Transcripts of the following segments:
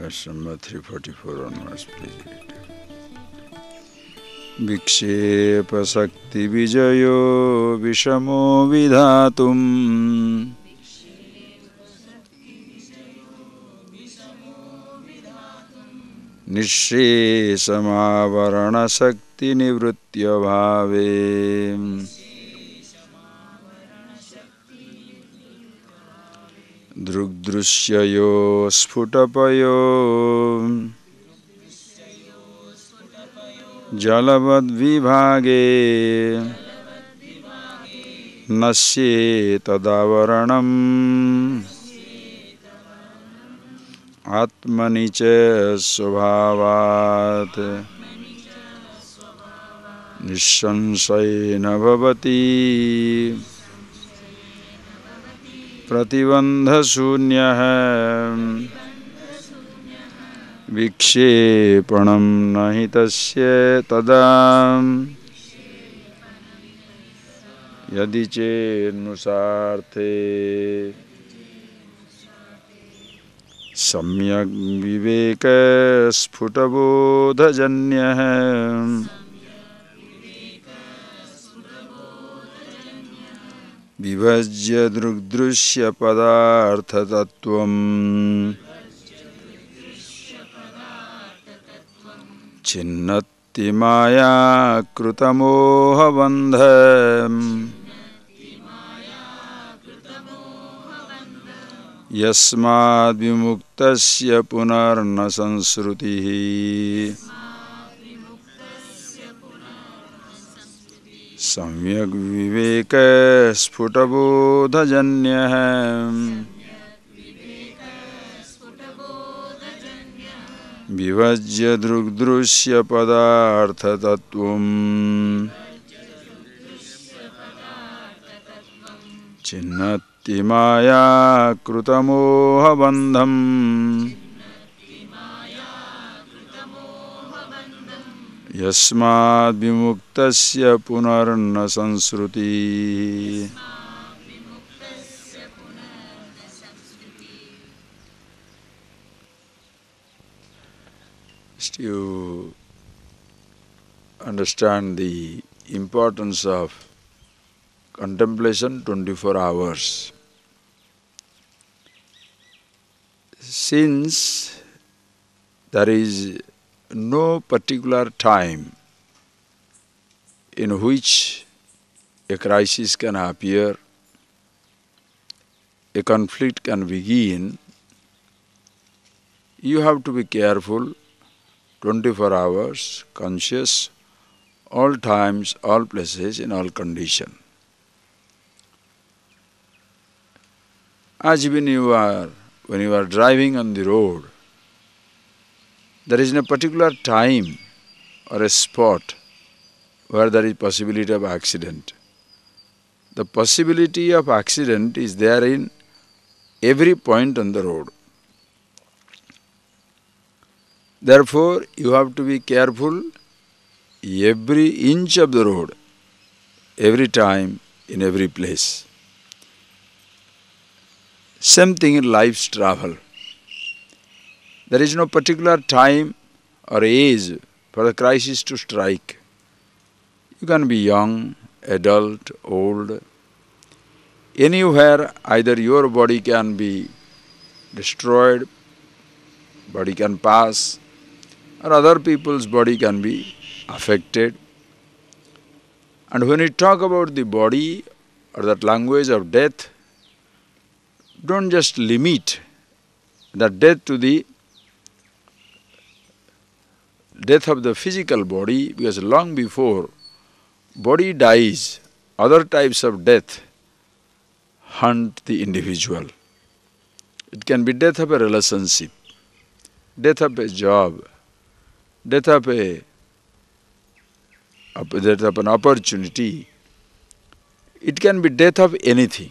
Verse number 344 onwards, please read. Vikshepa Sakti Vijayo Vishamo Vidhatum Nishesamavarana Sakti Nivritya Bhave Drugdrusyayo Sphutapayo Jalavad Vibhage Nasye Tadavaranam Atmani Cha Svabhavat Nishansayena Bhavati Pratibandha Sunyah Vikshepanam nahi tasya tadam Yadi chenusarthe Samyak viveka sphutabodhajanyah Vivajya drugdrushya padartha tattvam Chinnati maya krutamoha bandham Yasmad vimuktasya punarna sansrutihi Samyak viveka sphutabodhajanyah Vivajya drugdrushya padartha tattvam Chinnati maya krutamoha bandham Yasmad vimuktasya punarna sansruti You understand the importance of contemplation 24 hours. Since there is no particular time in which a crisis can appear, a conflict can begin, you have to be careful 24 hours, conscious, all times, all places, in all conditions. As when you are driving on the road, there is no particular time or a spot where there is possibility of accident. The possibility of accident is there in every point on the road. Therefore, you have to be careful every inch of the road, every time, in every place. Same thing in life's travel. There is no particular time or age for the crisis to strike. You can be young, adult, old. Anywhere, either your body can be destroyed, body can pass, or other people's body can be affected. And when you talk about the body or that language of death, don't just limit that death to the death of the physical body, because long before body dies, other types of death hunt the individual. It can be death of a relationship, death of a job, death of an opportunity. It can be death of anything.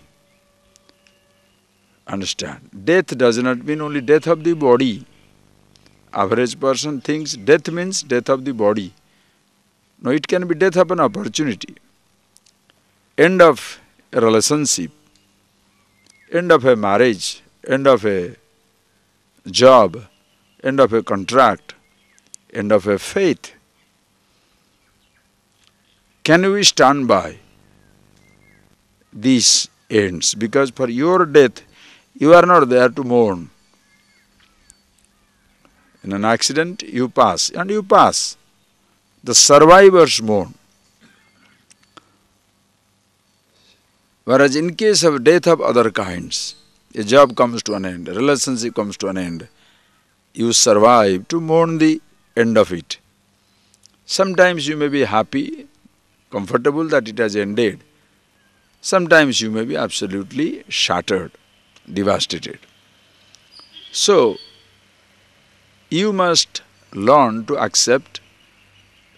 Understand? Death does not mean only death of the body. Average person thinks death means death of the body. No, it can be death of an opportunity, end of a relationship, end of a marriage, end of a job, end of a contract, end of a faith. Can we stand by these ends? Because for your death, you are not there to mourn. In an accident, you pass, and you pass. The survivors mourn. Whereas in case of death of other kinds, a job comes to an end, a relationship comes to an end, you survive to mourn the end of it. Sometimes you may be happy, comfortable that it has ended. Sometimes you may be absolutely shattered, devastated. So, you must learn to accept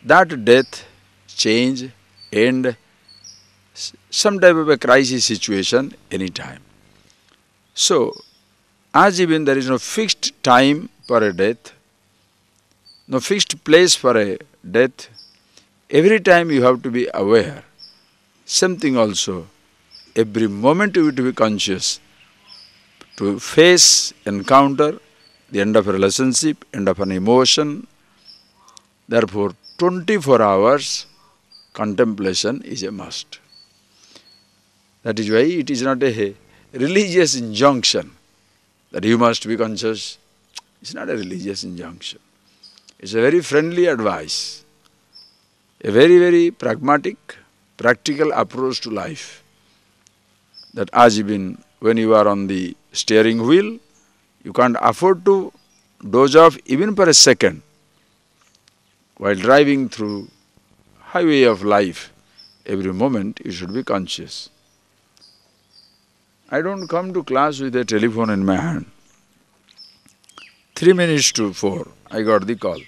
that death, change, end, some type of a crisis situation anytime. So, as even there is no fixed time for a death, no fixed place for a death, every time you have to be aware. Something also, every moment you have to be conscious to face, encounter the end of a relationship, end of an emotion. Therefore, 24 hours contemplation is a must. That is why it is not a religious injunction that you must be conscious. It's not a religious injunction. It's a very friendly advice, a very, very pragmatic, practical approach to life. That as even when you are on the steering wheel, you can't afford to doze off even for a second. While driving through highway of life, every moment you should be conscious. I don't come to class with a telephone in my hand. 3 minutes to 4, I got the call.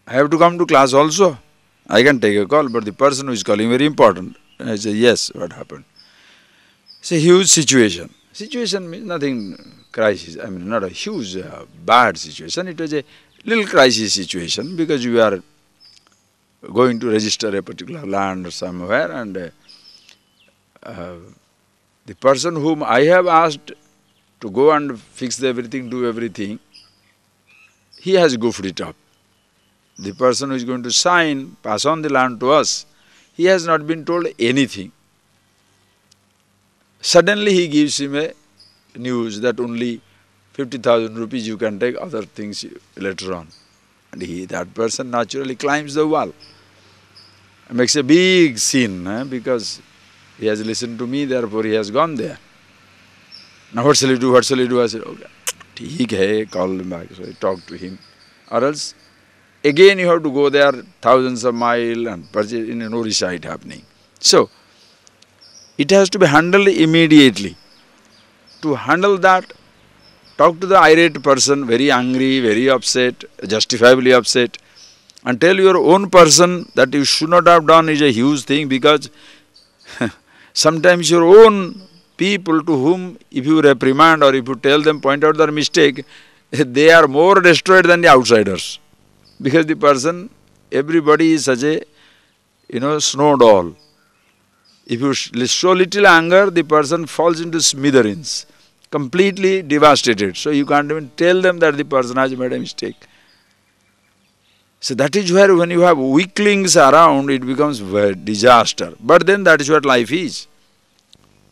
I have to come to class also. I can take a call, but the person who is calling very important. And I say, yes, what happened? It's a huge situation. Situation means nothing crisis. I mean, not a huge bad situation. It was a little crisis situation because you are going to register a particular land or somewhere, and the person whom I have asked to go and fix everything, do everything, he has goofed it up. The person who is going to sign, pass on the land to us, he has not been told anything. Suddenly he gives him a news that only 50,000 rupees you can take, other things later on. And that person naturally climbs the wall. It makes a big scene because he has listened to me, therefore he has gone there. Now what shall you do, what shall you do? I said, okay, theek hai, call him back. So I talked to him. Or else, again you have to go there thousands of miles and purchase, no recite happening. So, it has to be handled immediately. To handle that, talk to the irate person, very angry, very upset, justifiably upset, and tell your own person that you should not have done is a huge thing, because sometimes your own people to whom if you reprimand or if you tell them, point out their mistake, they are more destroyed than the outsiders. Because the person, everybody is such a, snow doll. If you show little anger, the person falls into smithereens, completely devastated. So you can't even tell them that the person has made a mistake. So that is where when you have weaklings around, it becomes a disaster. But then that is what life is.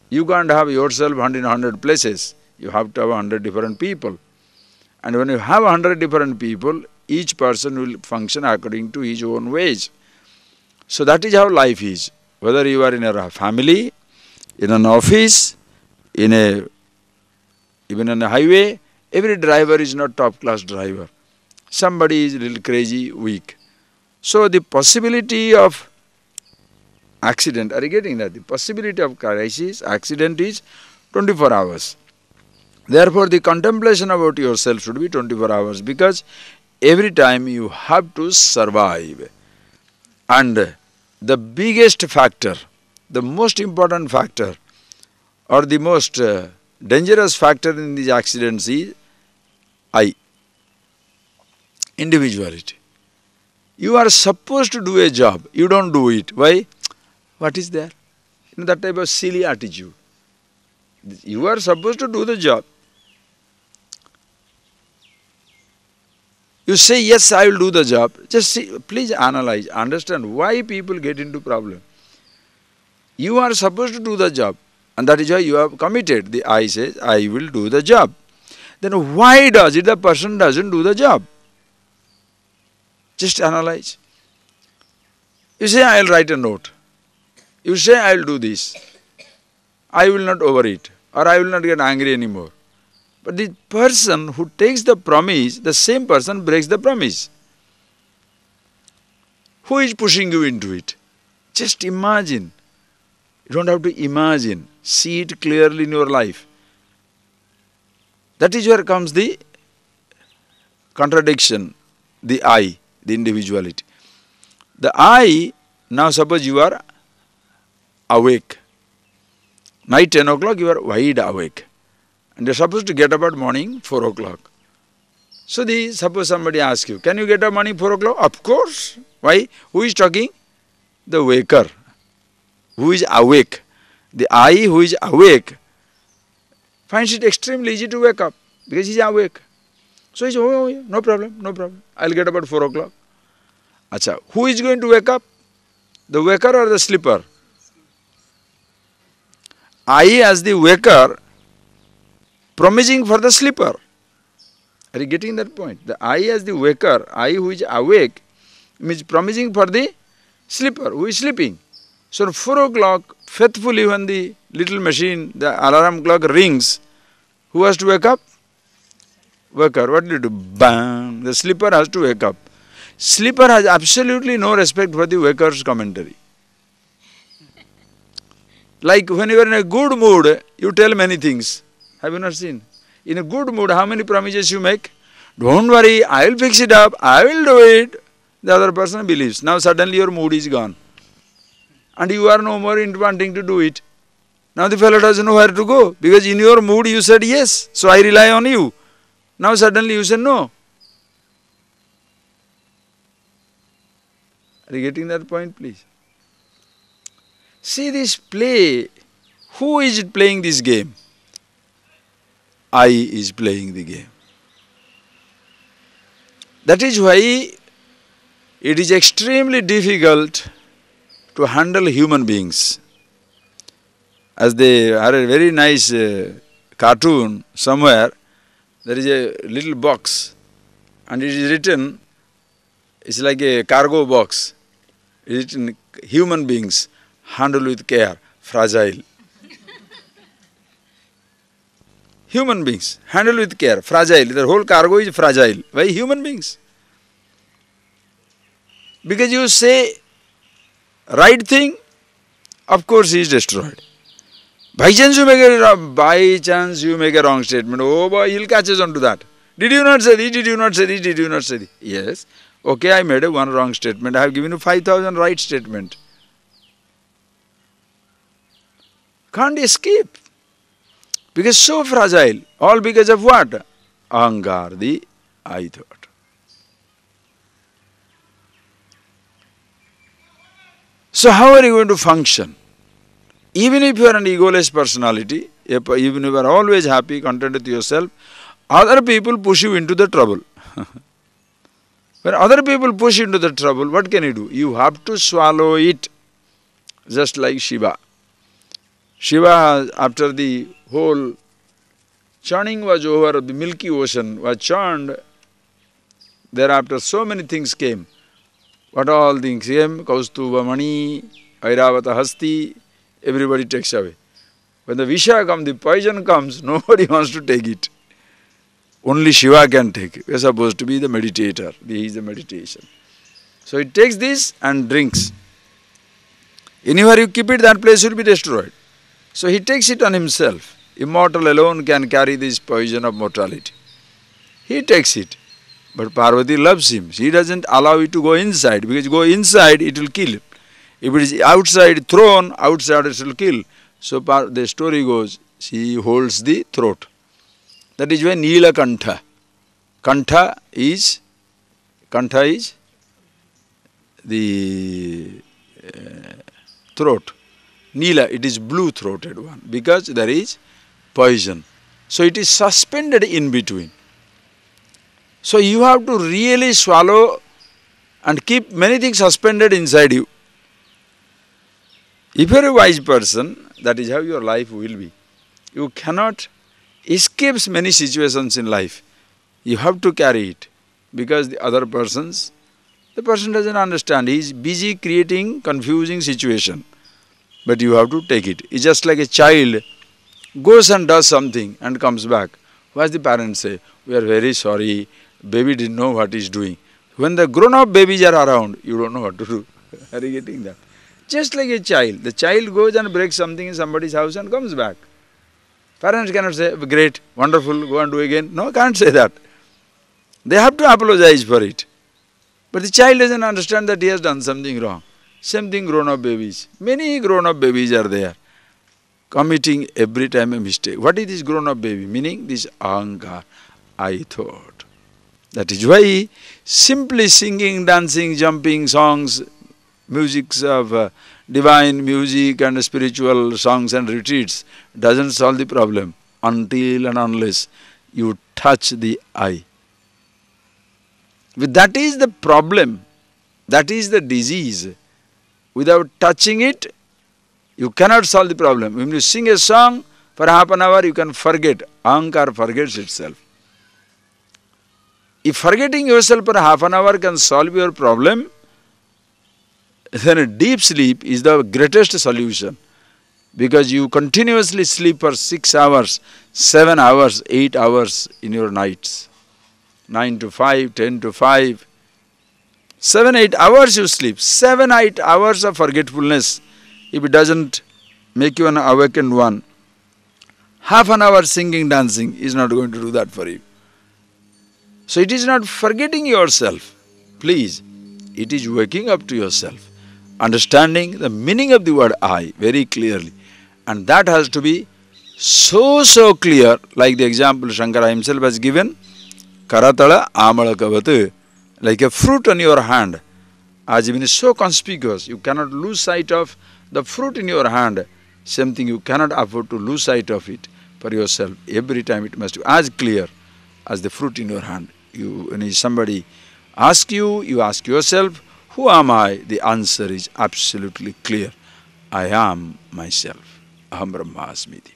You can't have yourself 100 places. You have to have 100 different people. And when you have 100 different people, each person will function according to his own ways. So that is how life is. Whether you are in a family, in an office, even on a highway, every driver is not top-class driver. Somebody is a little crazy, weak. So the possibility of accident, are you getting that? The possibility of crisis, accident is 24 hours. Therefore, the contemplation about yourself should be 24 hours, because every time you have to survive. And the biggest factor, the most important factor, or the most dangerous factor in these accidents is I, individuality. You are supposed to do a job, you don't do it. Why? What is there? That type of silly attitude. You are supposed to do the job. You say, yes, I will do the job. Just see, please analyze, understand why people get into problem. You are supposed to do the job, and that is why you have committed. The I says, I will do the job. Then why does it the person doesn't do the job? Just analyze. You say, I will write a note. You say, I will do this. I will not overeat, or I will not get angry anymore. But the person who takes the promise, the same person breaks the promise. Who is pushing you into it? Just imagine. You don't have to imagine. See it clearly in your life. That is where comes the contradiction, the I, the individuality. The I, now suppose you are awake. Night 10 o'clock you are wide awake. And you are supposed to get up at morning 4 o'clock. So suppose somebody asks you, can you get up morning 4 o'clock? Of course. Why? Who is talking? The waker. Who is awake. The I who is awake finds it extremely easy to wake up because he is awake. So he says, oh yeah, no problem, no problem. I will get up at 4 o'clock. Acha, who is going to wake up? The waker or the sleeper? I as the waker promising for the sleeper. Are you getting that point? The I as the waker, I who is awake, means promising for the sleeper who is sleeping. So at 4 o'clock, faithfully when the little machine, the alarm clock rings, who has to wake up? Waker. What do you do? Bang! The sleeper has to wake up. Sleeper has absolutely no respect for the waker's commentary. Like when you are in a good mood, you tell many things. Have you not seen? In a good mood, how many promises you make? Don't worry, I will fix it up, I will do it. The other person believes. Now suddenly your mood is gone. And you are no more in wanting to do it. Now the fellow doesn't know where to go. Because in your mood you said yes, so I rely on you. Now suddenly you say no. Are you getting that point, please? See this play. Who is playing this game? I is playing the game. That is why it is extremely difficult to handle human beings. As they had a very nice cartoon somewhere, there is a little box and it is written, it's like a cargo box. It is written, human beings, handle with care, fragile. Human beings, handle with care, fragile. The whole cargo is fragile. Why human beings? Because you say right thing, of course he is destroyed. By chance you make a wrong statement. Oh boy, he'll catch us onto that. Did you not say this? Did you not say this? Did you not say this? Yes. Okay, I made one wrong statement. I have given you 5,000 right statement. Can't escape. Because so fragile. All because of what? Ahangar, the I thought. So how are you going to function? Even if you are an egoless personality, even if you are always happy, content with yourself, other people push you into the trouble. When other people push you into the trouble, what can you do? You have to swallow it. Just like Shiva. Shiva, after the whole churning was over, the Milky Ocean was churned, thereafter so many things came. What all things came? Kaustubamani, Airavata Hasti, everybody takes away. When the Visha comes, the poison comes, nobody wants to take it. Only Shiva can take it. We are supposed to be the meditator. He is the meditation. So he takes this and drinks. Anywhere you keep it, that place will be destroyed. So he takes it on himself. Immortal alone can carry this poison of mortality. He takes it. But Parvati loves him. She doesn't allow it to go inside, because go inside it will kill him. If it is outside thrown, outside it will kill. So the story goes, she holds the throat. That is why Neela Kantha. Kantha is the throat. Neela, it is blue-throated one, because there is poison. So it is suspended in between. So you have to really swallow and keep many things suspended inside you. If you are a wise person, that is how your life will be. You cannot escape many situations in life. You have to carry it, because the other persons, the person doesn't understand. He is busy creating confusing situation. But you have to take it. It's just like a child goes and does something and comes back. What does the parents say? We are very sorry, baby didn't know what he's doing. When the grown-up babies are around, you don't know what to do. Are you getting that? Just like a child. The child goes and breaks something in somebody's house and comes back. Parents cannot say, great, wonderful, go and do again. No, can't say that. They have to apologize for it. But the child doesn't understand that he has done something wrong. Same thing grown-up babies. Many grown-up babies are there, committing every time a mistake. What is this grown-up baby? Meaning this ahankar, I thought. That is why simply singing, dancing, jumping, songs, musics of divine music and spiritual songs and retreats doesn't solve the problem until and unless you touch the I. That is the problem. That is the disease. Without touching it, you cannot solve the problem. When you sing a song for half an hour, you can forget. Ahankar forgets itself. If forgetting yourself for half an hour can solve your problem, then a deep sleep is the greatest solution. Because you continuously sleep for 6 hours, 7 hours, 8 hours in your nights. 9 to 5, 10 to 5. 7, 8 hours you sleep. 7, 8 hours of forgetfulness. If it doesn't make you an awakened one, half an hour singing, dancing is not going to do that for you. So it is not forgetting yourself. Please, it is waking up to yourself. Understanding the meaning of the word I very clearly. And that has to be so clear, like the example Shankara himself has given. Karatala amalakavatu, like a fruit on your hand, has been so conspicuous, you cannot lose sight of the fruit in your hand. Same thing, you cannot afford to lose sight of it for yourself. Every time it must be as clear as the fruit in your hand. When somebody asks you, you ask yourself, who am I? The answer is absolutely clear. I am myself. Aham Brahmasmiti.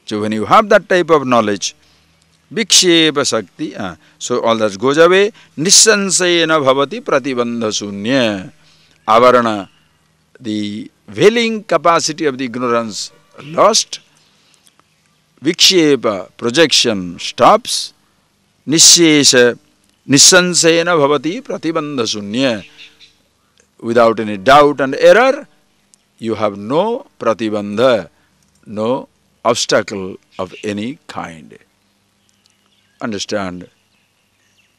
So when you have that type of knowledge, Vikshepa Sakti, so all that goes away. Nissansayena bhavati pratibandha sunya. Avarana, the veiling capacity of the ignorance lost. Vikshepa, projection stops. Nissansayena bhavati pratibandha sunya. Without any doubt and error, you have no pratibandha, no obstacle of any kind. Understand,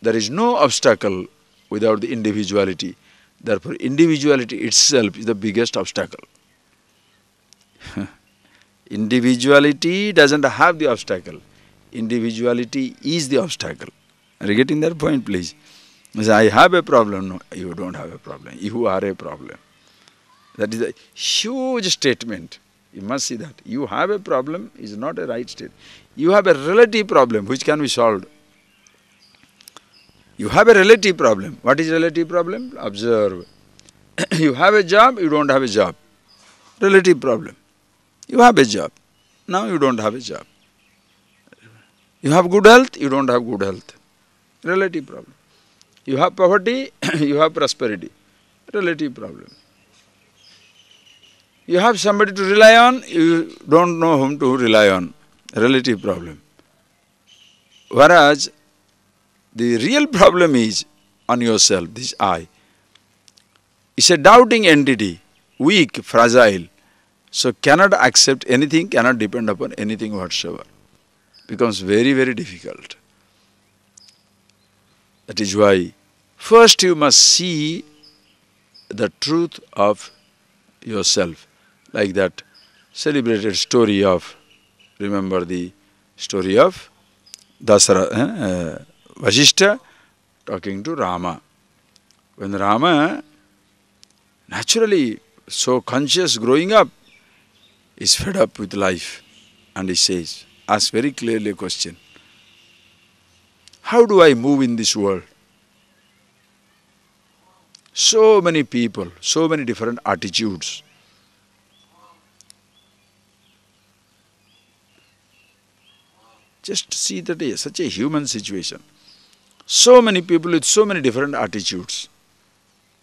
there is no obstacle without the individuality. Therefore, individuality itself is the biggest obstacle. Individuality doesn't have the obstacle. Individuality is the obstacle. Are you getting that point, please? I have a problem. No, you don't have a problem. You are a problem. That is a huge statement. You must see that. You have a problem is not a right state. You have a relative problem which can be solved. You have a relative problem. What is relative problem? Observe. You have a job, you don't have a job. Relative problem. You have a job. Now you don't have a job. You have good health, you don't have good health. Relative problem. You have poverty, you have prosperity. Relative problem. You have somebody to rely on, you don't know whom to rely on. Relative problem. Whereas the real problem is on yourself, this I. It's a doubting entity, weak, fragile. So cannot accept anything, cannot depend upon anything whatsoever. Becomes very difficult. That is why first you must see the truth of yourself. Like that celebrated story of, remember the story of Vasishtha talking to Rama. When Rama, naturally so conscious growing up, is fed up with life, and he says, asks very clearly a question. How do I move in this world? So many people, so many different attitudes. Just see that is such a human situation. So many people with so many different attitudes.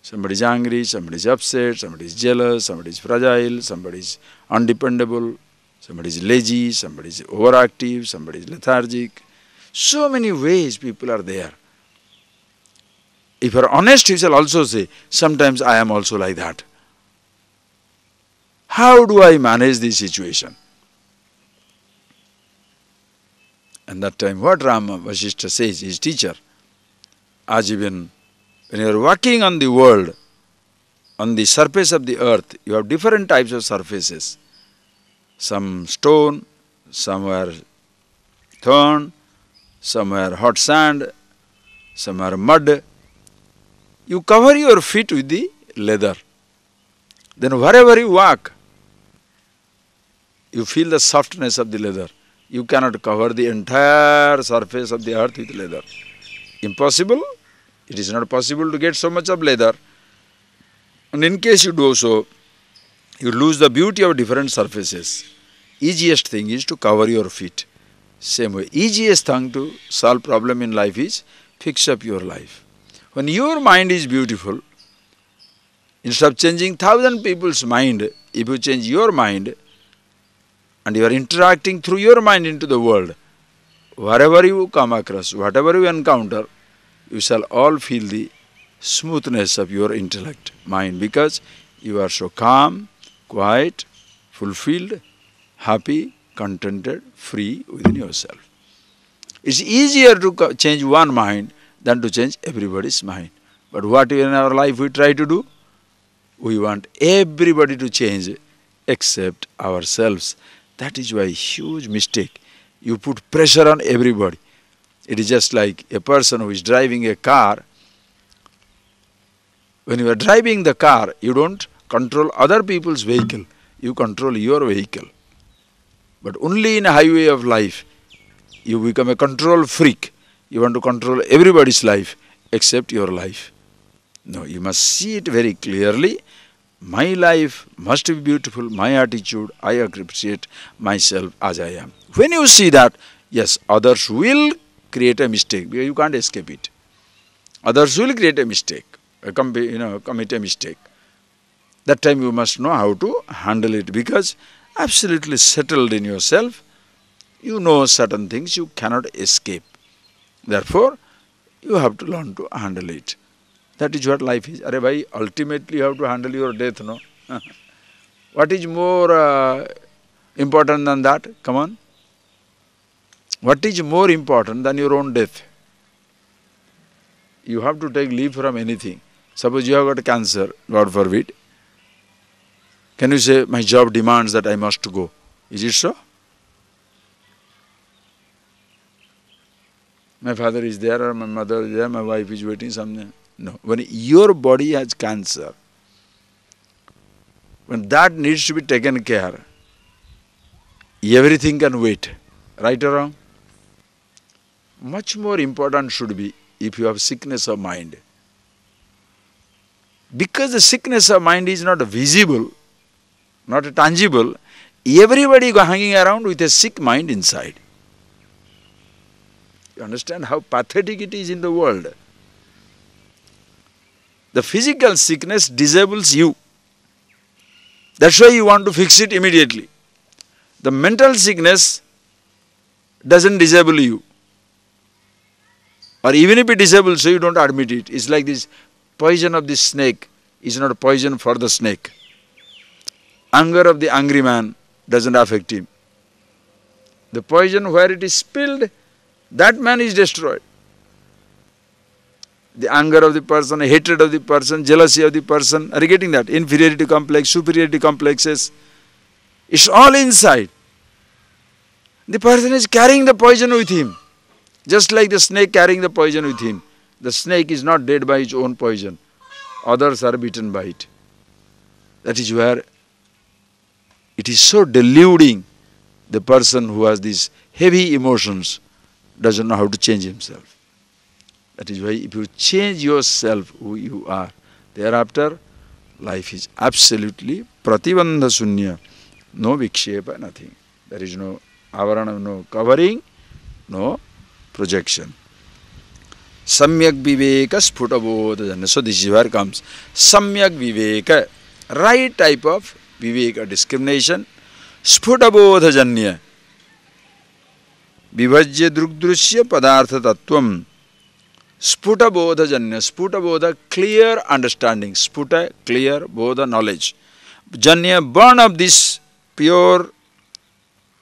Somebody is angry, somebody is upset, somebody is jealous, somebody is fragile, somebody is undependable, somebody is lazy, somebody is overactive, somebody is lethargic. So many ways people are there. If you are honest, you shall also say, sometimes I am also like that. How do I manage this situation? And that time what Rama Vasishtha says, his teacher, Ajivan, when you are walking on the world, on the surface of the earth, you have different types of surfaces. Some stone, some are thorn, some are hot sand, some are mud. You cover your feet with the leather. Then wherever you walk, you feel the softness of the leather. You cannot cover the entire surface of the earth with leather. Impossible. It is not possible to get so much of leather. And in case you do so, you lose the beauty of different surfaces. Easiest thing is to cover your feet. Same way, easiest thing to solve problem in life is fix up your life. When your mind is beautiful, instead of changing 1,000 people's mind, if you change your mind and you are interacting through your mind into the world, wherever you come across, whatever you encounter, you shall all feel the smoothness of your intellect, mind, because you are so calm, quiet, fulfilled, happy, contented, free within yourself. It's easier to change one mind than to change everybody's mind. But what in our life we try to do? We want everybody to change except ourselves. That is why huge mistake. You put pressure on everybody. It is just like a person who is driving a car. When you are driving the car, you don't control other people's vehicle. You control your vehicle. But only in a highway of life, you become a control freak. You want to control everybody's life except your life. No, you must see it very clearly. My life must be beautiful, my attitude, I appreciate myself as I am. When you see that, yes, others will create a mistake because you can't escape it. Others will create a mistake, commit a mistake. That time you must know how to handle it because absolutely settled in yourself, you know certain things you cannot escape. Therefore, you have to learn to handle it. That is what life is. Arey bhai, ultimately you have to handle your death, no? What is more important than that? Come on. What is more important than your own death? You have to take leave from anything. Suppose you have got cancer, God forbid. Can you say, my job demands that I must go? Is it so? My father is there or my mother is there, my wife is waiting something. No. When your body has cancer, when that needs to be taken care, everything can wait. Right or wrong? Much more important should be if you have sickness of mind. Because the sickness of mind is not visible, not tangible, everybody hanging around with a sick mind inside. You understand how pathetic it is in the world? The physical sickness disables you. That's why you want to fix it immediately. The mental sickness doesn't disable you. Or even if it disables you, you don't admit it. It's like this poison of the snake is not poison for the snake. Anger of the angry man doesn't affect him. The poison where it is spilled, that man is destroyed. The anger of the person, hatred of the person, jealousy of the person, are you getting that? Inferiority complex, superiority complexes. It's all inside. The person is carrying the poison with him. Just like the snake carrying the poison with him. The snake is not dead by its own poison. Others are bitten by it. That is where it is so deluding. The person who has these heavy emotions doesn't know how to change himself. That is why if you change yourself, who you are, thereafter life is absolutely pratibandha sunya. No vikshepa, nothing. There is no avarana, no covering, no projection. Samyak viveka sphutabodhajanya. So this is where comes. Samyak viveka, right type of viveka, discrimination. Sphutabodhajanya. Vibhajya drugdrushya padartha tattvam. Sputa bodha janya. Sputa bodha, clear understanding. Sputa, clear, bodha, knowledge. Janya, born of this pure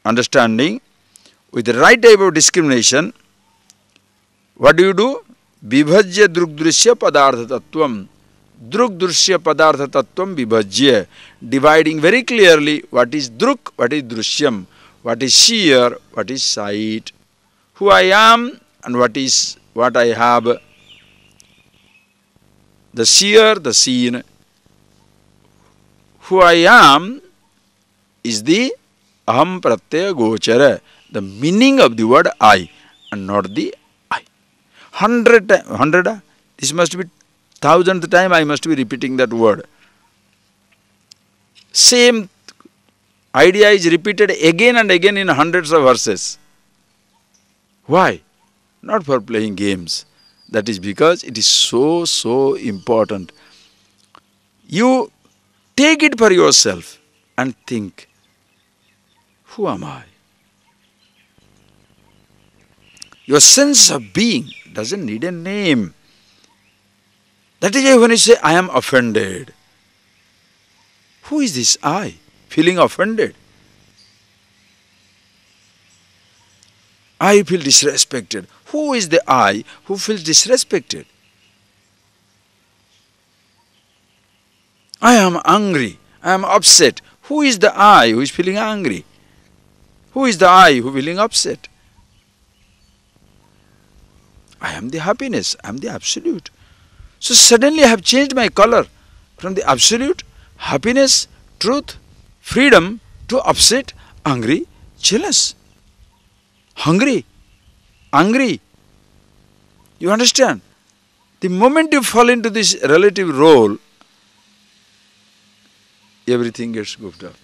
understanding with the right type of discrimination. What do you do? Vibhajya drugdrushya padartha tattvam. Drugdrushya padartha tattvam vibhajya. Dividing very clearly what is druk, what is drushyam, what is seer, what is sight, who I am and what I have. The seer, the seen. Who I am is the aham pratyaya gochara, the meaning of the word I and not the I. 100, this must be 1000th time I must be repeating that word. Same idea is repeated again and again in hundreds of verses. Why? Not for playing games. That is because it is so important. You take it for yourself and think, who am I? Your sense of being doesn't need a name. That is why when you say, I am offended. Who is this I feeling offended? I feel disrespected. Who is the I who feels disrespected? I am angry. I am upset. Who is the I who is feeling angry? Who is the I who is feeling upset? I am the happiness. I am the absolute. So suddenly I have changed my color from the absolute, happiness, truth, freedom to upset, angry, jealous, hungry, angry. You understand? The moment you fall into this relative role, everything gets goofed up.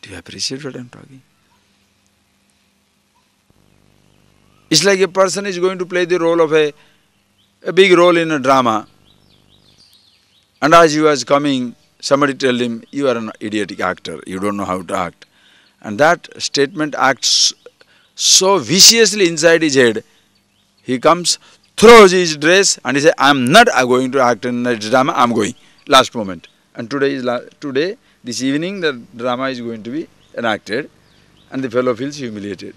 Do you appreciate what I am talking? It's like a person is going to play the role of a big role in a drama, and as he was coming, somebody told him, you are an idiotic actor, you don't know how to act. And that statement acts so viciously inside his head. He comes, throws his dress and he says, I am not going to act in a drama, I am going. Last moment. And today, this evening, the drama is going to be enacted and the fellow feels humiliated.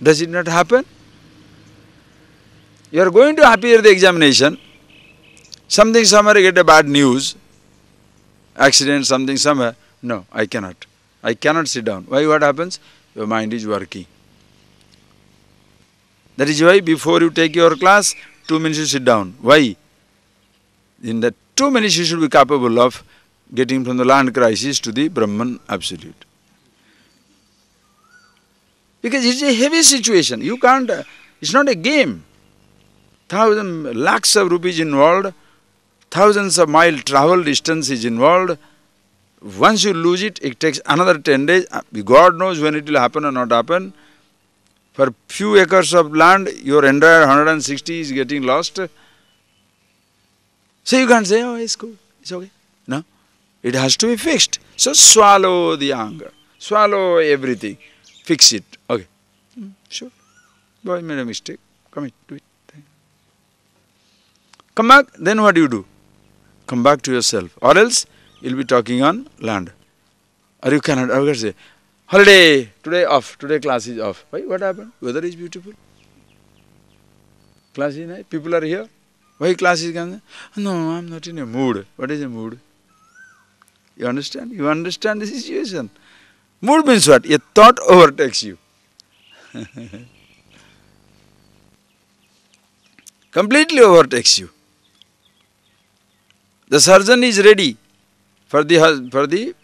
Does it not happen? You are going to appear the examination, something somewhere you get a bad news, accident, something somewhere. No, I cannot. I cannot sit down. Why? What happens? Your mind is working. That is why before you take your class, 2 minutes you sit down. Why? In that 2 minutes you should be capable of getting from the land crisis to the Brahman absolute. Because it's a heavy situation. You can't, it's not a game. Lakhs of rupees involved, thousands of mile travel distance is involved. Once you lose it, it takes another 10 days. God knows when it will happen or not happen. For few acres of land, your entire 160 is getting lost. So you can't say, oh, it's cool, it's okay. No, it has to be fixed. So swallow the anger, swallow everything, fix it. Okay, sure. Boy, I made a mistake. Come do it. Come back, then what do you do? Come back to yourself. Or else, you'll be talking on land. Or you cannot, or you can say, holiday, today off, today class is off. Why? What happened? Weather is beautiful. Class is nice, people are here. Why class is gone? No, I'm not in a mood. What is a mood? You understand? You understand the situation. Mood means what? A thought overtakes you. Completely overtakes you. The surgeon is ready for the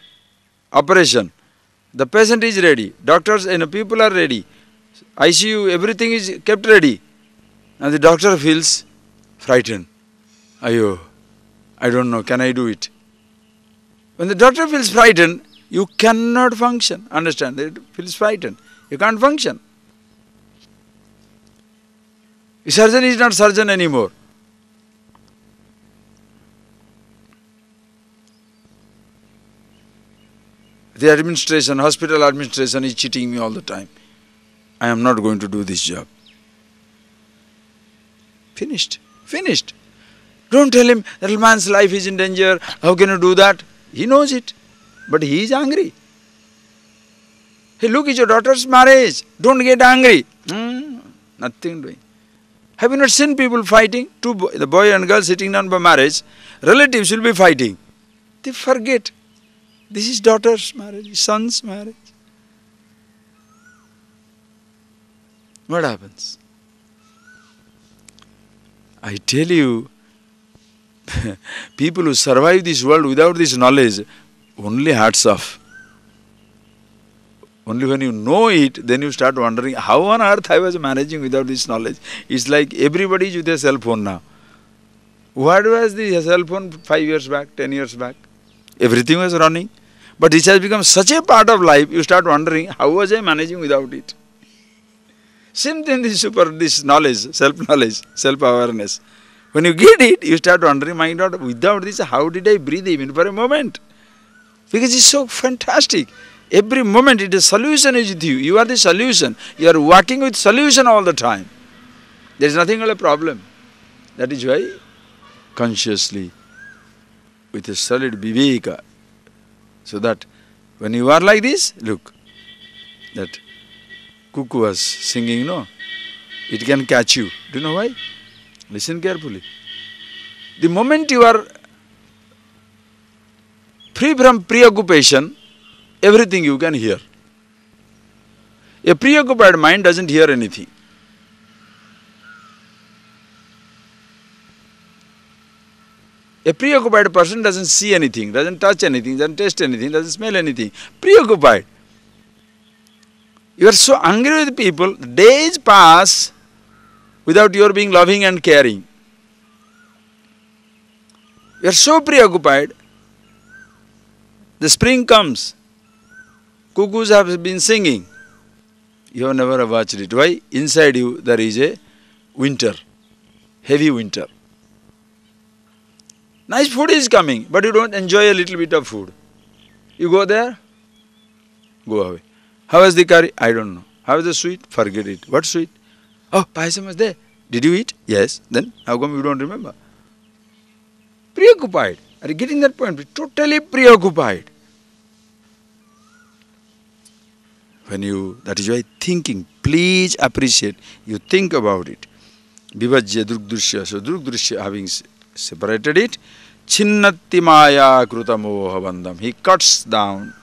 operation. The patient is ready. Doctors and people are ready. ICU, everything is kept ready. And the doctor feels frightened. Ayo, I don't know, can I do it? When the doctor feels frightened, you cannot function. Understand? It feels frightened. You can't function. The surgeon is not surgeon anymore. The administration, hospital administration is cheating me all the time. I am not going to do this job. Finished. Finished. Don't tell him that man's life is in danger. How can you do that? He knows it. But he is angry. Hey, look, it's your daughter's marriage. Don't get angry. Nothing doing. Have you not seen people fighting? The boy and girl sitting down for marriage. Relatives will be fighting. They forget. This is daughter's marriage, son's marriage. What happens? I tell you, people who survive this world without this knowledge, only hats off. Only when you know it, then you start wondering, how on earth I was managing without this knowledge? It's like everybody is with a cell phone now. What was the cell phone 5 years back, 10 years back? Everything was running. But it has become such a part of life, you start wondering, how was I managing without it? Same thing, this knowledge, self-knowledge, self-awareness. When you get it, you start wondering, my God, without this, how did I breathe even for a moment? Because it's so fantastic. Every moment, the solution is with you. You are the solution. You are working with solution all the time. There is nothing but a problem. That is why, consciously, with a solid viveka, so that when you are like this, look, that cuckoo was singing, no? It can catch you. Do you know why? Listen carefully. The moment you are free from preoccupation, everything you can hear. A preoccupied mind doesn't hear anything. A preoccupied person doesn't see anything, doesn't touch anything, doesn't taste anything, doesn't smell anything. Preoccupied. You are so angry with people, days pass without your being loving and caring. You are so preoccupied, the spring comes, cuckoos have been singing. You have never watched it. Why? Inside you there is a winter, heavy winter. Nice food is coming, but you don't enjoy a little bit of food. You go there, go away. How was the curry? I don't know. How was the sweet? Forget it. What sweet? Oh, payasam was there. Did you eat? Yes. Then how come you don't remember? Preoccupied. Are you getting that point? Totally preoccupied. That is why thinking, please appreciate, you think about it. Vivajya drugdrishya. So drugdrishya, having separated it, chinnatti maya kruta moha bandham. He cuts down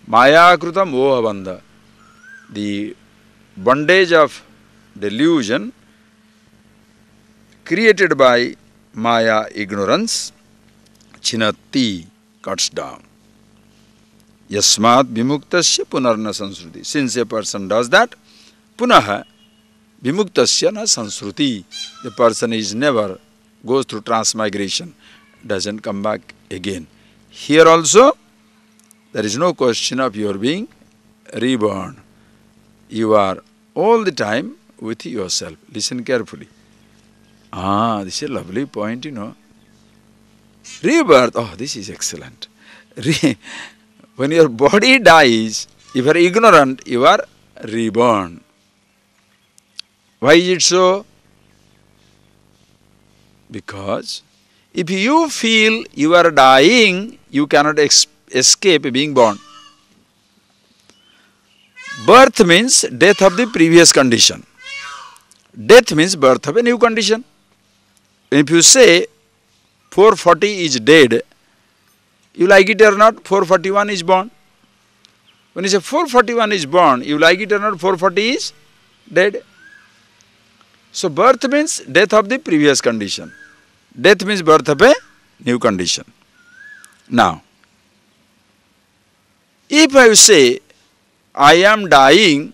maya kruta moha bandha. The bondage of delusion created by maya ignorance, chinnatti, cuts down. Yasmat vimuktasya punarna sansruti. Since a person does that, punaha vimuktasya na sansruti. The person is never goes through transmigration, doesn't come back again. Here also, there is no question of your being reborn. You are all the time with yourself. Listen carefully. This is a lovely point, you know. Rebirth, this is excellent. When your body dies, if you are ignorant, you are reborn. Why is it so? Because if you feel you are dying, you cannot escape being born. Birth means death of the previous condition. Death means birth of a new condition. If you say 440 is dead, you like it or not, 441 is born. When you say 441 is born, you like it or not, 440 is dead. So birth means death of the previous condition. Death means birth of a new condition. Now, If I say, I am dying,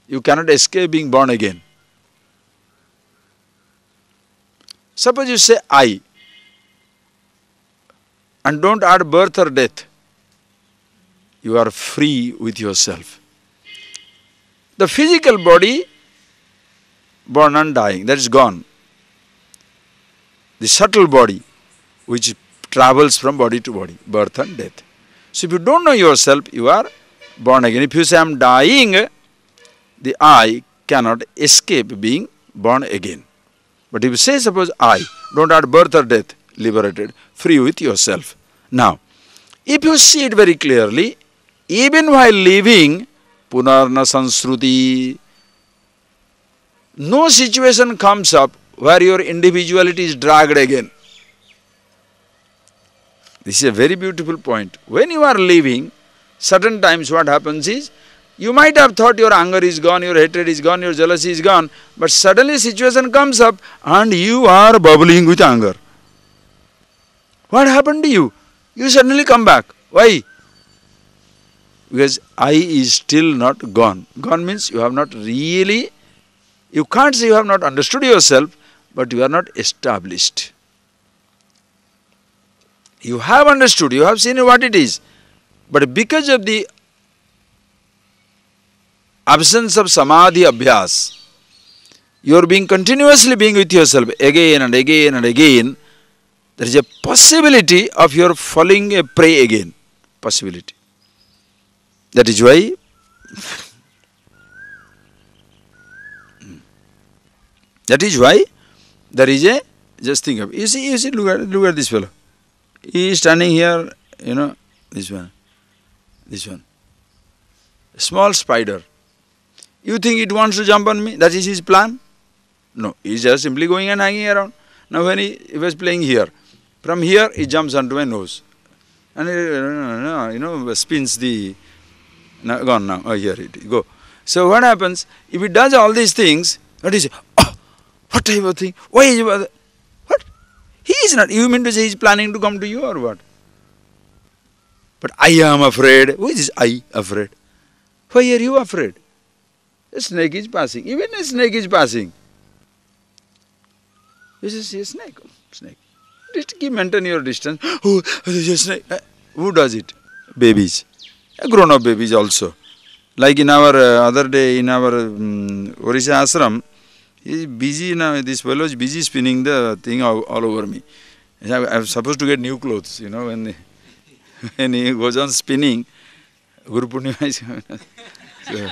you cannot escape being born again. Suppose you say I, and don't add birth or death, you are free with yourself. The physical body, born and dying, that is gone. The subtle body, which travels from body to body, birth and death. So if you don't know yourself, you are born again. If you say I am dying, the I cannot escape being born again. But if you say, suppose I, don't add birth or death, liberated, free with yourself. Now, if you see it very clearly, even while living, punarna sansruti, no situation comes up where your individuality is dragged again. This is a very beautiful point. When you are living, certain times what happens is, you might have thought your anger is gone, your hatred is gone, your jealousy is gone, but suddenly situation comes up and you are bubbling with anger. What happened to you? You suddenly come back. Why? Because I is still not gone. Gone means you have not really, you can't say you have not understood yourself, but you are not established. You have understood, you have seen what it is, but because of the absence of samadhi abhyas, you are continuously being with yourself again and again and again, there is a possibility of your falling a prey again. Possibility. That is why there is a, just think of, you see, look at this fellow. He is standing here, this one. A small spider. You think it wants to jump on me? That is his plan? No, he is just simply going and hanging around. Now when he was playing here, from here he jumps onto my nose. And spins the, now, gone now, here it go. So what happens, if he does all these things, what is it? Oh, what type of thing? Why is he, what? He is not, you mean to say he is planning to come to you or what? But I am afraid. Who is this I afraid? Why are you afraid? A snake is passing. Even a snake is passing. You say, snake. Just keep maintain your distance. Oh, there's a snake. Who does it? Babies. Grown-up babies also. Like in our other day, in our Orissa ashram, he is busy now, this fellow is busy spinning the thing all over me. I'm supposed to get new clothes, when he goes on spinning, Guru Purnima is coming. So,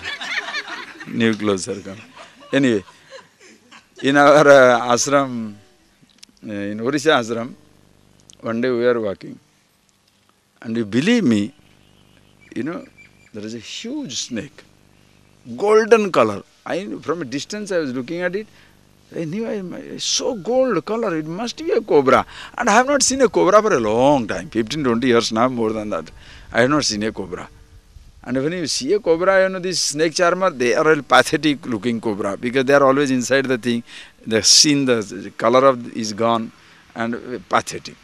new clothes are coming. Anyway, in our ashram, in Orissa ashram, one day we were walking. And you believe me, there is a huge snake, golden color. From a distance I was looking at it, I knew it's so gold color, it must be a cobra. And I have not seen a cobra for a long time, 15-20 years now, more than that. I have not seen a cobra. And when you see a cobra, this snake charmer, they are a pathetic looking cobra because they are always inside the thing. The scene, the color is gone and pathetic.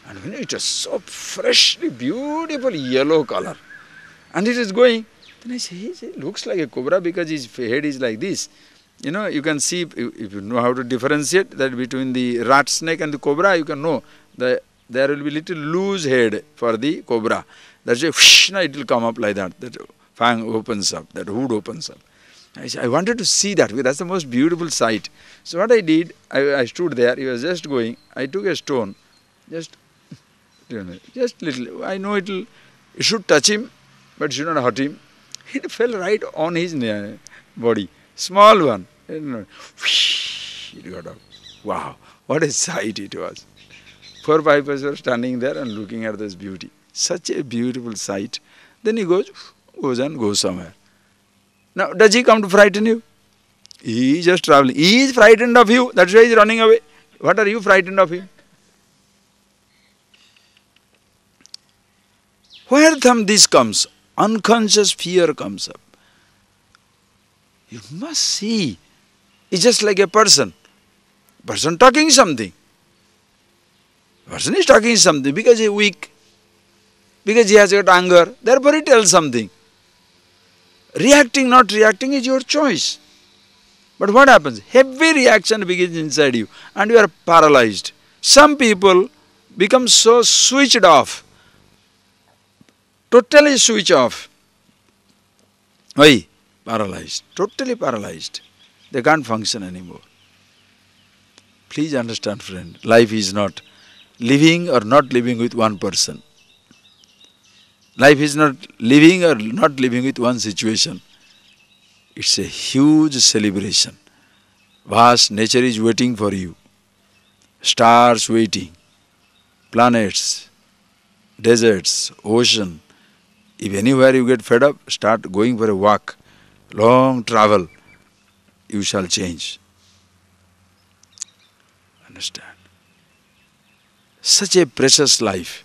And when it is so freshly beautiful yellow color, and it is going, then I say, it looks like a cobra because his head is like this. You can see, if you know how to differentiate that between the rat snake and the cobra, you can know that there will be little loose head for the cobra. That's why it will come up like that. That fang opens up, that hood opens up. I wanted to see that because that's the most beautiful sight. So what I did, I stood there, he was just going, I took a stone, just little, I know it should touch him, but it should not hurt him. It fell right on his body, small one. It got up. Wow, what a sight it was. 4 or 5 people were standing there and looking at this beauty. Such a beautiful sight. Then he goes somewhere. Now, does he come to frighten you? He is just traveling. He is frightened of you. That's why he is running away. What are you frightened of him? Where this comes, unconscious fear comes up. You must see. It's just like a person. Person talking something. Person is talking something because he is weak. because he has got anger, therefore he tells something. Reacting, not reacting is your choice. But what happens? Heavy reaction begins inside you and you are paralyzed. Some people become so switched off, totally switch off. Why? Paralyzed, totally paralyzed. They can't function anymore. Please understand, friend, life is not living or not living with one person. Life is not living or not living with one situation. It's a huge celebration. Vast nature is waiting for you. Stars waiting. Planets, deserts, ocean. If anywhere you get fed up, start going for a walk. Long travel. You shall change. Understand? Such a precious life.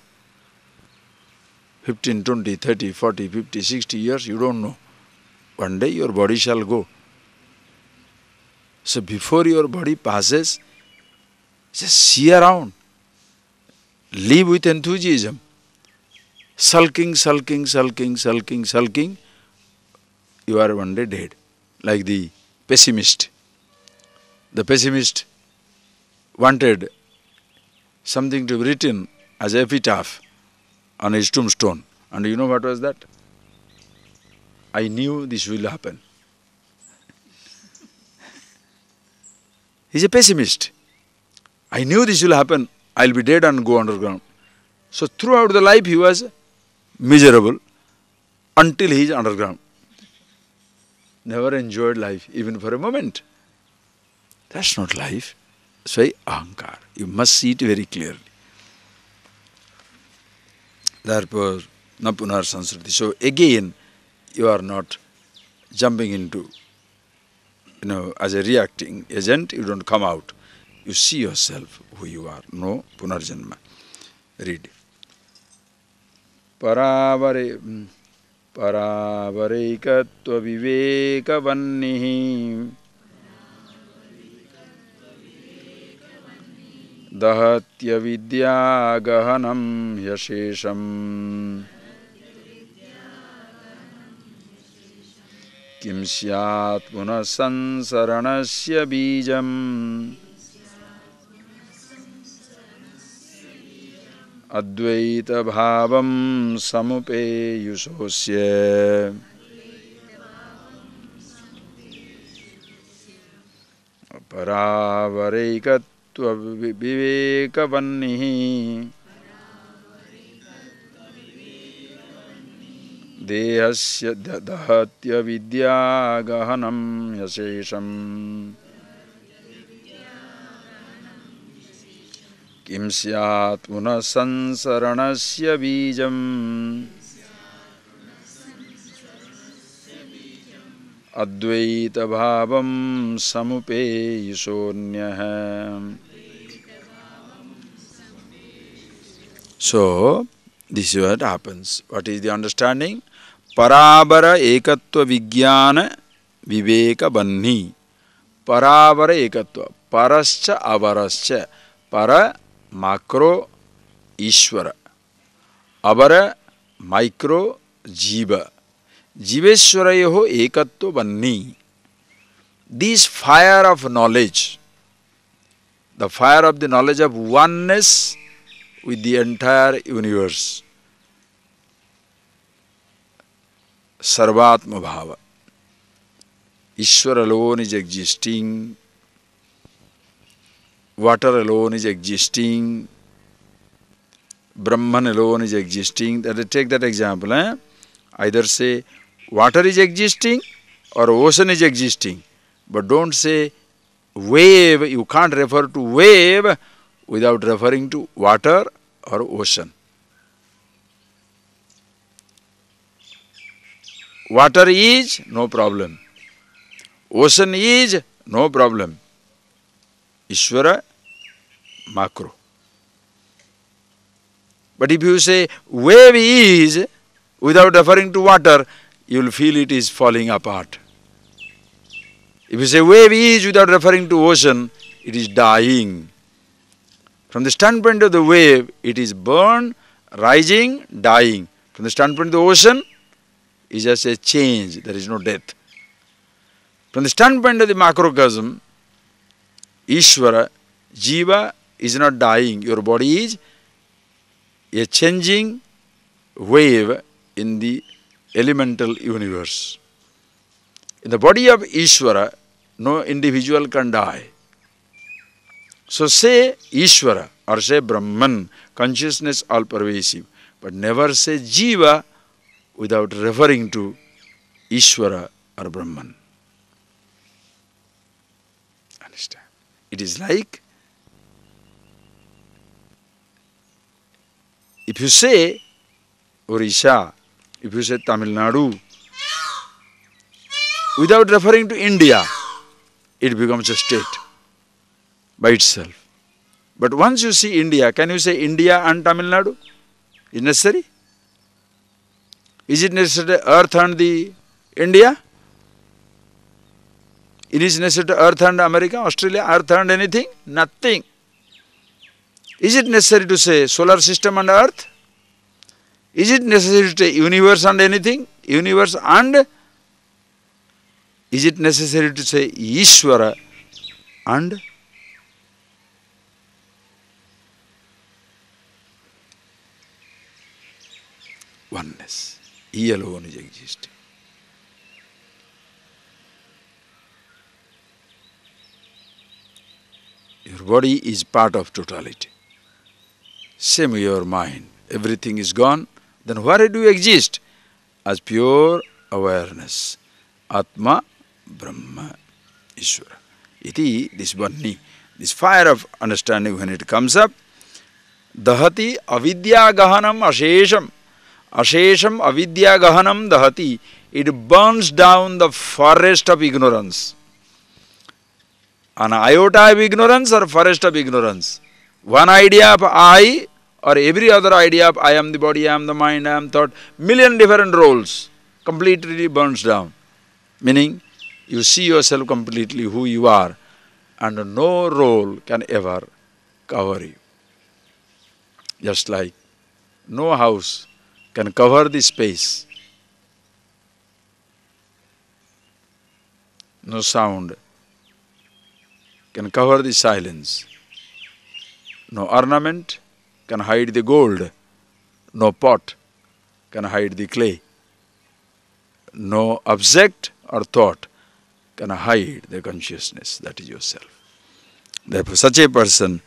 15, 20, 30, 40, 50, 60 years, you don't know. One day your body shall go. So before your body passes, just see around. Live with enthusiasm. Sulking, sulking, sulking, sulking, sulking, you are one day dead. Like the pessimist. The pessimist wanted something to be written as epitaph on his tombstone. And you know what was that? I knew this will happen. He's a pessimist. I knew this will happen. I'll be dead and go underground. So throughout the life he was miserable until he is underground. Never enjoyed life even for a moment. That's not life. That's why ahankar. You must see it very clearly. Therefore, na punar sansruti. So again, you are not jumping into, as a reacting agent, you don't come out. You see yourself who you are. No punarjanma. Read. Paravareikatva vivekavannihi dahatya vidya gahanam yashesham kim syat punah sansaranasya bijam advaita bhavam samupeyusosya paravareikatva vivekavannihi dehasya dahatya vidya gahanam yasesham kim syat punah sansaranasya bijam advaita bhavam samupeyusonyah. So, this is what happens. What is the understanding? Parabara ekatva vijnana viveka banni. Parabara ekatva. Parascha avarascha. Para macro Ishvara. Abara micro jiva. Jiveshwarayoho ekatva banni. This fire of knowledge, the fire of the knowledge of oneness with the entire universe. Sarvatma bhava. Ishvara alone is existing. Water alone is existing. Brahman alone is existing. Take that example. Either say water is existing or ocean is existing. But don't say wave. You can't refer to wave without referring to water or ocean. Water is, no problem. Ocean is, no problem. Ishvara, macro. But if you say wave is, without referring to water, you will feel it is falling apart. If you say wave is without referring to ocean, it is dying. From the standpoint of the wave, it is born rising, dying. From the standpoint of the ocean, is just a change, there is no death. From the standpoint of the macrocosm, Ishvara, Jiva is not dying. Your body is a changing wave in the elemental universe. In the body of Ishvara, no individual can die. So say Ishvara or say Brahman, consciousness all pervasive, but never say Jiva without referring to Ishvara or Brahman. Understand? It is like if you say Orissa, if you say Tamil Nadu, without referring to India, it becomes a state by itself. But once you see India, can you say India and Tamil Nadu? Is it necessary? Is it necessary to earth and the India? It is necessary to earth and America, Australia, earth and anything? Nothing. Is it necessary to say solar system and earth? Is it necessary to say universe and anything? Universe and? Is it necessary to say Ishvara and? Oneness. He alone is existing. Your body is part of totality. Same with your mind. Everything is gone. Then where do you exist? As pure awareness. Atma, Brahma, Ishvara. Iti, this Vani, this fire of understanding when it comes up, Dahati avidya gahanam ashesham. Ashesham avidya gahanam dahati. It burns down the forest of ignorance. An iota of ignorance or forest of ignorance. One idea of I or every other idea of I am the body, I am the mind, I am thought, million different roles completely burns down. Meaning, you see yourself completely who you are and no role can ever cover you. Just like no house can cover the space. No sound can cover the silence. No ornament can hide the gold. No pot can hide the clay. No object or thought can hide the consciousness, that is yourself. Therefore, such a person,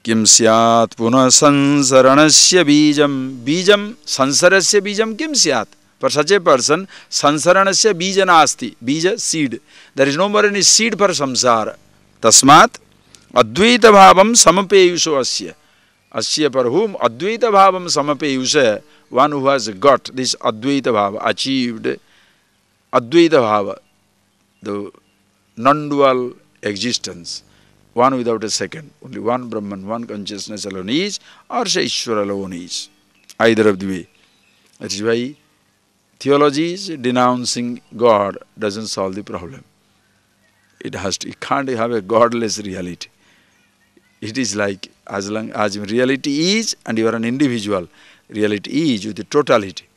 kim syat puna sansaranasya bijam, bijam, sansarasya bijam kim syat. For such a person, sansaranasya bija nasti, bija seed. There is no more any seed for samsara. Tasmat, advaita bhavam samapeyusho asya. Asya for whom? Advaita bhavam samapeyusha, one who has got this advaita bhava, achieved advaita bhava, the non-dual existence, one without a second, only one Brahman, one consciousness alone is, or say Ishvara alone is, either of the way. That is why theology is denouncing God doesn't solve the problem. It can't have a godless reality. It is like, as long as reality is and you are an individual, reality is with the totality,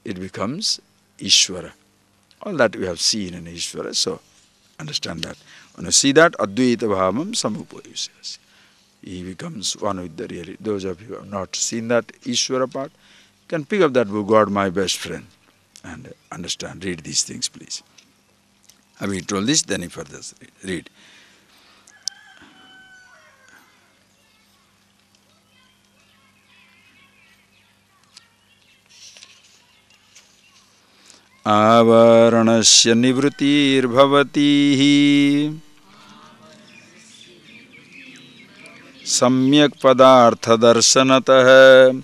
it becomes Ishvara. All that we have seen in Ishvara, so understand that. When you see that, Advaita Bhavam Samupayusya. He becomes one with the reality. Those of you who have not seen that Ishvara part, can pick up that book, God My Best Friend, and understand, read these things please. Having told this, then he further read. Avaranasya nivritir bhavati samyak padartha darshanatah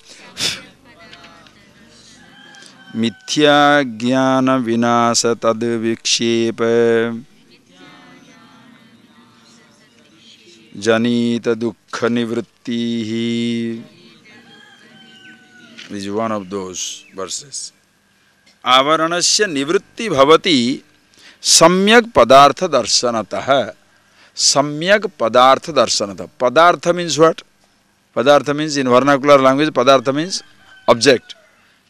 mithya jnana vinasa tad vikshepa janita dukkha nivrittihi. This is one of those verses. Avaranasya nivritti bhavati samyak padartha darshanatah. Samyak padartha darshanatah. Padartha means what? Padartha means, in vernacular language, Padartha means object.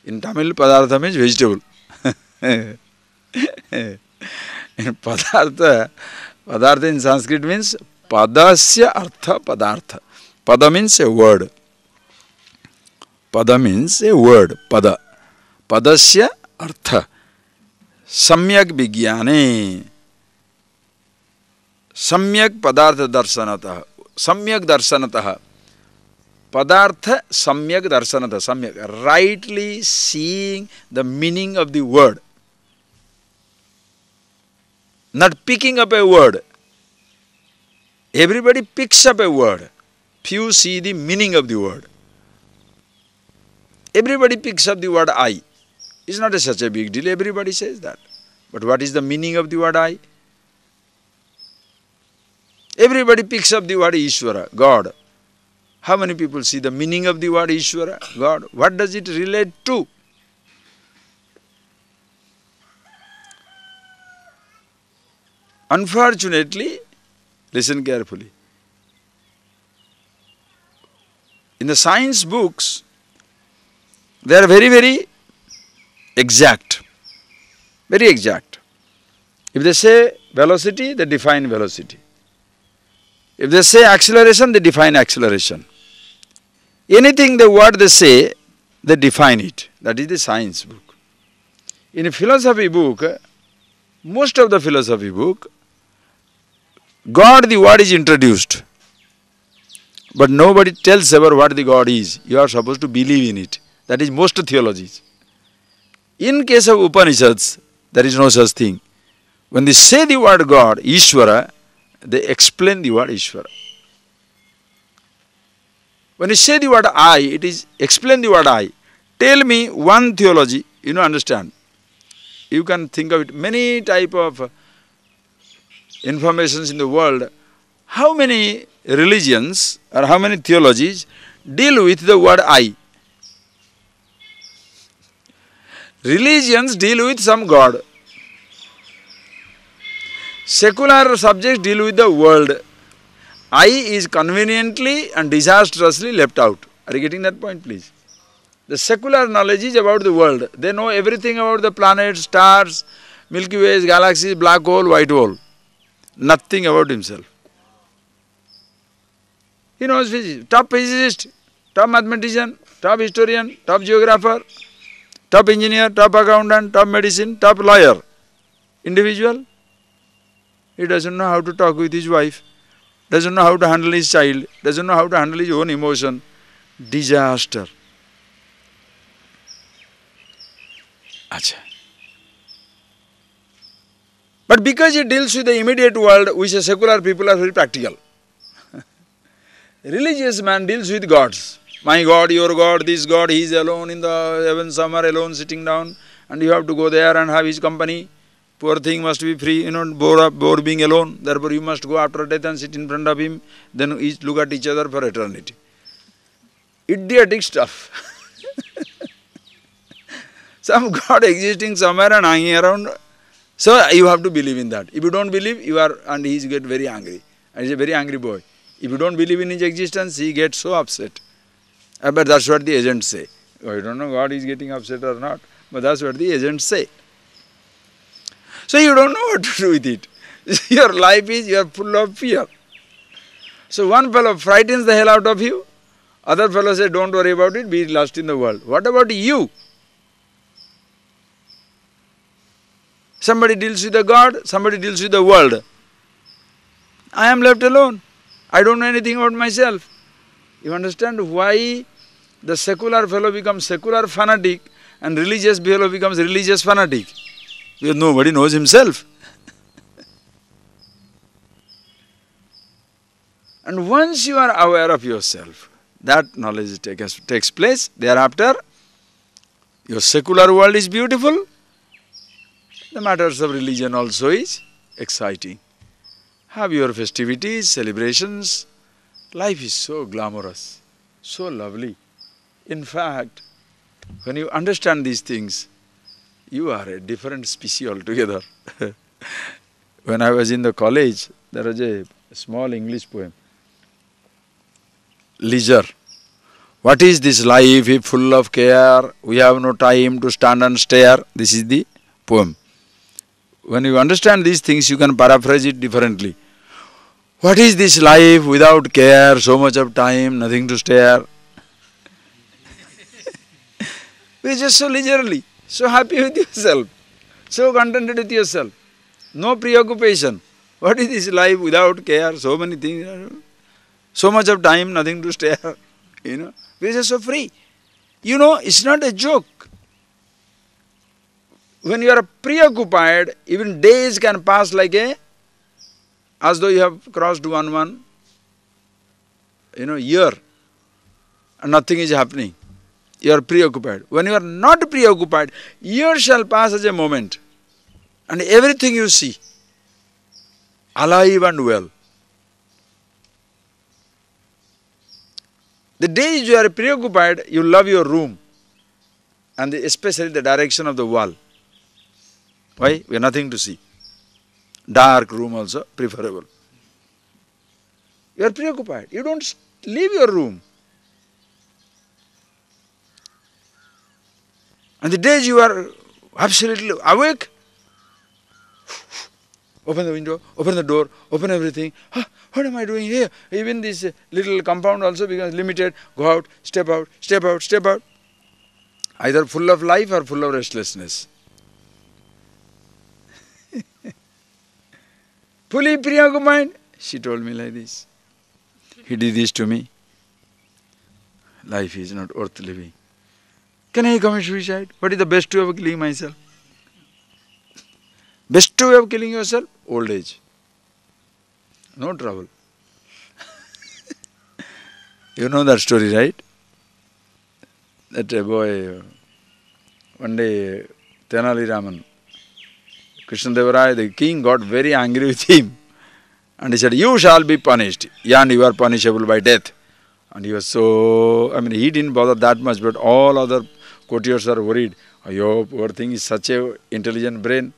In Tamil, Padartha means vegetable. In Padartha in Sanskrit means Padasya Artha Padartha. Pada means a word. Pada means a word. Pada. Padasya Artha. Samyak Vigyane. Samyak Padartha Darsanatah. Samyak Darsanatah. Padartha Samyak Darsanatah. Samyak. Rightly seeing the meaning of the word. Not picking up a word. Everybody picks up a word. Few see the meaning of the word. Everybody picks up the word I. It's not such a big deal. Everybody says that. But what is the meaning of the word I? Everybody picks up the word Ishvara, God. How many people see the meaning of the word Ishvara, God? What does it relate to? Unfortunately, listen carefully. In the science books, they are very, very exact. Very exact. If they say velocity, they define velocity. If they say acceleration, they define acceleration. Anything the word they say, they define it. That is the science book. In a philosophy book, most of the philosophy book, God, the word is introduced. But nobody tells ever what the God is. You are supposed to believe in it. That is most theologies. In case of Upanishads, there is no such thing. When they say the word God, Ishvara, they explain the word Ishvara. When you say the word I, it is explain the word I. Tell me one theology, understand. You can think of it, many type of informations in the world. How many religions or how many theologies deal with the word I? Religions deal with some God. Secular subjects deal with the world. I is conveniently and disastrously left out. Are you getting that point, please? The secular knowledge is about the world. They know everything about the planets, stars, Milky Ways, galaxies, black hole, white hole. Nothing about himself. He knows physics. Top physicist, top mathematician, top historian, top geographer, top engineer, top accountant, top medicine, top lawyer. Individual. He doesn't know how to talk with his wife, doesn't know how to handle his child, doesn't know how to handle his own emotion. Disaster. Achha. But because it deals with the immediate world, we say secular people are very practical. Religious man deals with gods. My God, your God, this God, he is alone in the heavens, somewhere alone sitting down, and you have to go there and have his company. Poor thing must be free, bored being alone. Therefore you must go after death and sit in front of him. Then each look at each other for eternity. Idiotic stuff. Some God existing somewhere and hanging around. So you have to believe in that. If you don't believe, you are, and he get very angry. And he's a very angry boy. If you don't believe in his existence, he gets so upset. But that's what the agents say. I don't know God is getting upset or not, but that's what the agents say. So you don't know what to do with it. Your life is, you are full of fear. So one fellow frightens the hell out of you, other fellow says, don't worry about it, be lost in the world. What about you? Somebody deals with the God, somebody deals with the world. I am left alone. I don't know anything about myself. You understand why the secular fellow becomes secular fanatic and religious fellow becomes religious fanatic? Because nobody knows himself. And once you are aware of yourself, that knowledge takes place. Thereafter, your secular world is beautiful. The matters of religion also is exciting. Have your festivities, celebrations. Life is so glamorous, so lovely. In fact, when you understand these things, you are a different species altogether. When I was in the college, there was a small English poem, Leisure. What is this life if full of care? We have no time to stand and stare. This is the poem. When you understand these things, you can paraphrase it differently. What is this life without care, so much of time, nothing to stare? We are just so leisurely, so happy with yourself, so contented with yourself, no preoccupation. What is this life without care, so many things, so much of time, nothing to stare, we are just so free. It's not a joke. When you are preoccupied, even days can pass like as though you have crossed one year and nothing is happening. You are preoccupied. When you are not preoccupied, years shall pass as a moment and everything you see, alive and well. The days you are preoccupied, you love your room and especially the direction of the wall. Why? We have nothing to see. Dark room also preferable. You are preoccupied. You don't leave your room. And the days you are absolutely awake, open the window, open the door, open everything. What am I doing here? Even this little compound also becomes limited. Go out, step out, step out, step out. Either full of life or full of restlessness. Fully preoccupied. She told me like this. He did this to me. Life is not worth living. Can I commit suicide? What is the best way of killing myself? Best way of killing yourself? Old age. No trouble. You know that story, right? That boy, one day, Tenali Raman, Krishnadevaraya, the king, got very angry with him. And he said, you shall be punished. And you are punishable by death. And he was so, he didn't bother that much, but all other courtiers are worried. Ayo, poor thing is such a intelligent brain.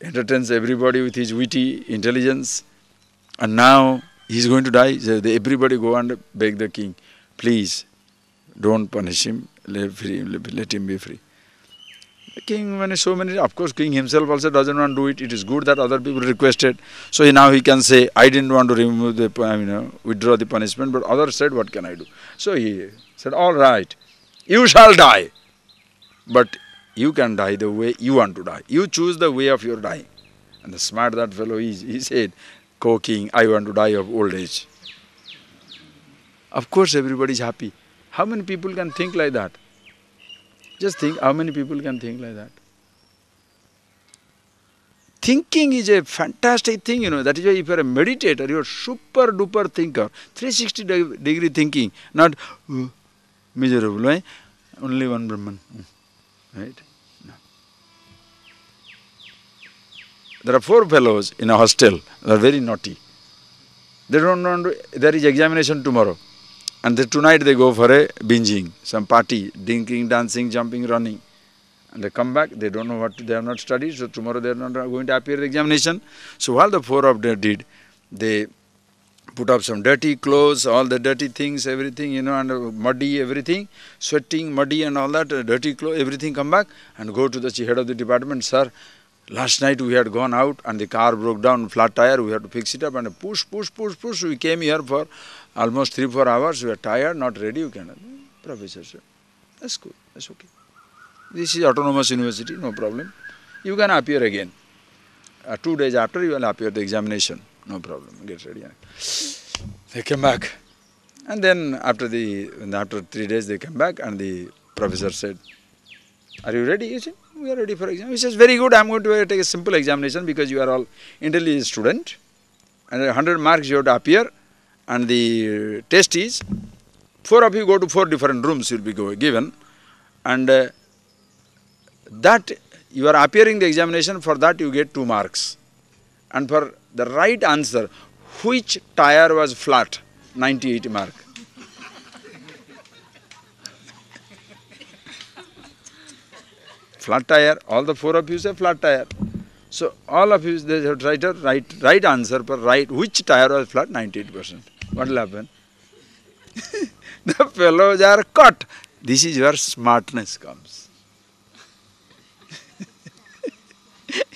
Entertains everybody with his witty intelligence. And now he is going to die. So everybody go and beg the king, please, don't punish him, let him be free. The king, when so many, of course, king himself also doesn't want to do it. It is good that other people requested. So now he can say, I didn't want to remove the, withdraw the punishment, but others said, what can I do? So he said, all right, you shall die, but you can die the way you want to die. You choose the way of your dying. And the smart that fellow is, he said, king, I want to die of old age. Of course, everybody is happy. How many people can think like that? Just think, how many people can think like that? Thinking is a fantastic thing, That is why if you are a meditator, you are super duper thinker. 360-degree thinking, not miserable, right? Only one Brahman. Right? No. There are 4 fellows in a hostel. They are very naughty. They don't want to, there is examination tomorrow. And tonight they go for a binging, some party, drinking, dancing, jumping, running. And they come back, they don't know what they have not studied, so tomorrow they are not going to appear in the examination. So while the 4 of them did, they put up some dirty clothes, all the dirty things, everything, and muddy, everything, sweating, muddy and all that, dirty clothes, everything come back and go to the head of the department, sir, last night we had gone out and the car broke down, flat tire, we had to fix it up and push. We came here for almost 3-4 hours, we are tired, not ready, you cannot. Professor said, that's good, that's okay. This is autonomous university, no problem. You can appear again. 2 days after you will appear the examination, no problem, get ready. They came back. And then after 3 days they came back and the professor said, are you ready? He said, we are ready for exam. He says, very good, I am going to take a simple examination because you are all intelligent student. And 100 marks you have to appear. And the test is, 4 of you go to 4 different rooms you will be given. And that you are appearing the examination, for that you get 2 marks. And for the right answer, which tire was flat, 98 mark. Flat tire, all the 4 of you say flat tire. So all of you, they have tried to right answer for right, which tire was flat, 98%. What will happen? The fellows are caught. This is where smartness comes.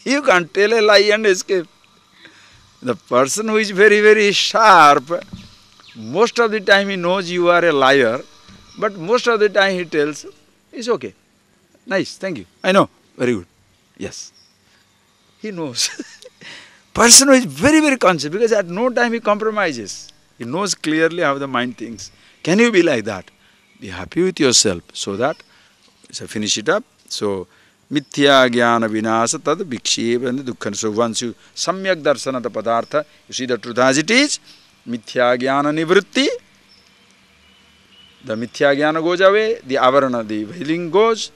You can't tell a lie and escape. The person who is very, very sharp, most of the time he knows you are a liar, but most of the time he tells, it's okay. Nice, thank you. I know. Very good. Yes. He knows. Person who is very, very conscious, because at no time he compromises. He knows clearly how the mind thinks. Can you be like that? Be happy with yourself, so that, so finish it up. So, mithya jnana vinasa tad vikshevana dukkha. So once you samyak darsana the padartha, you see the truth as it is, mithya jnana nivritti, the mithya jnana goes away, the avarana, the veiling goes,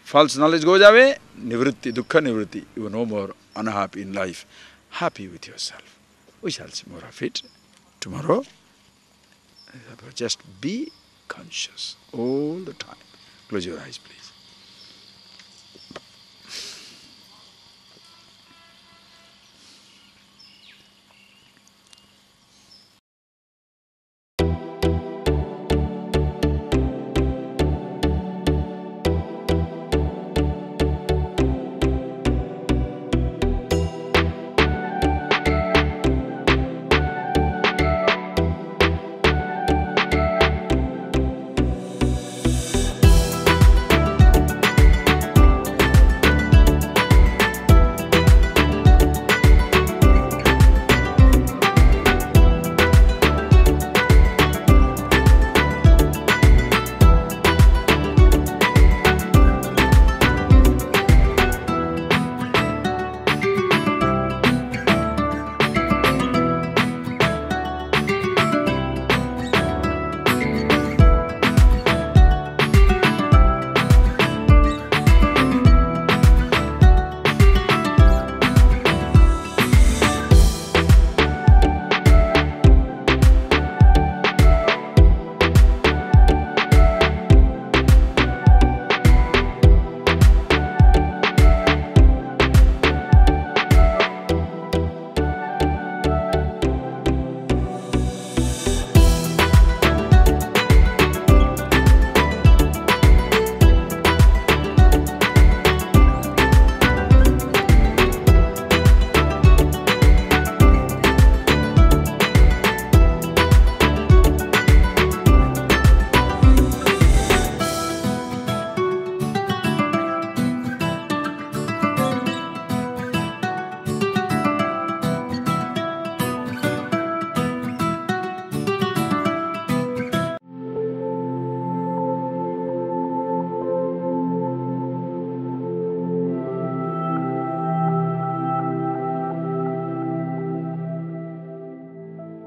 false knowledge goes away, nivritti, dukkha nivritti. You are no more unhappy in life. Happy with yourself. We shall see more of it tomorrow. Just be conscious all the time. Close your eyes, please.